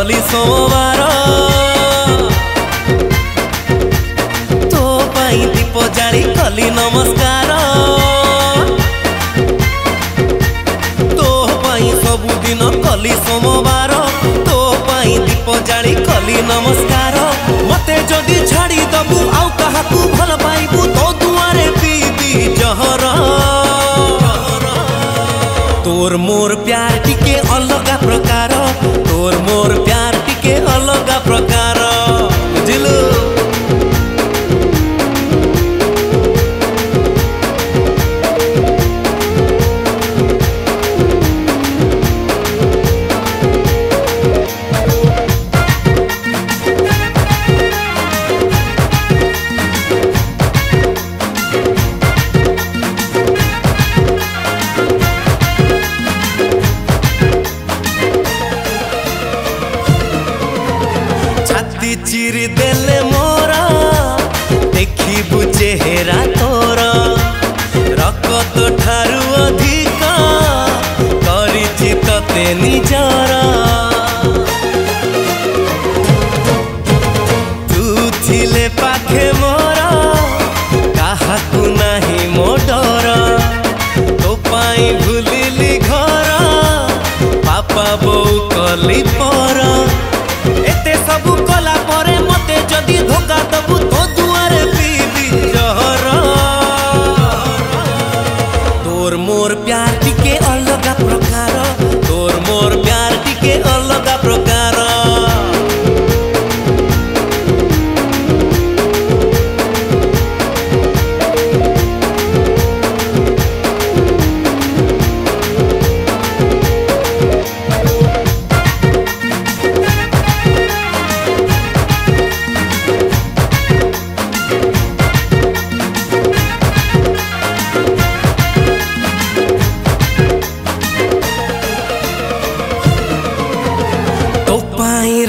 कली सोमवार तो पाई दीप जाली कली नमस्कार तो पाई सबुदिन कली सोमवार तो पाई दीप जाली कली नमस्कार मते जदि छाड़ी दबु आउ काहाकू भल पाइबु तो दुआरे पीबी जहर तोर मोर प्यार टिके अलगा प्रकार तोर मोर प्यार टिके अलगा प्रकार बुझिलु। चिरी देले मोरा देखिबु चेहरा तोर रकत ठारु अधिक करिछि तते निजर तू थिले पाखे मोरा काहाकू नाही मो डर तो पाई भूलिली घर पापा बो कली पर एते सबु कला परे मते जदि धोखा दबु तो दुआरे पीबी जहर तोर मोर प्यार टिके अलगा प्रकार तोर मोर प्यार टिके अलगा प्रकार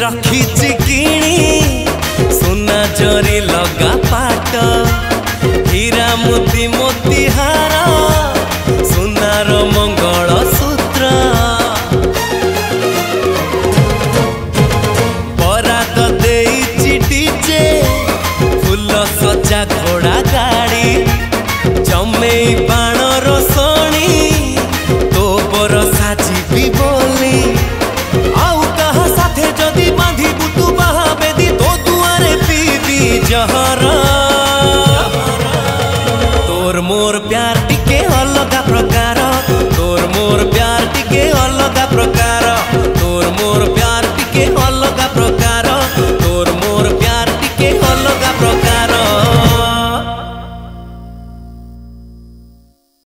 रखी किणी सुना जरी लगा पाट हीरा मोती मोतीहार सुनार मंगल सूत्र बरात देइछि डीजे फूल सजा घोड़ा गाड़ी जमेई बाण रोसणी तो बर साजिबी बोली जहर तोर मोर प्यार टिके अलगा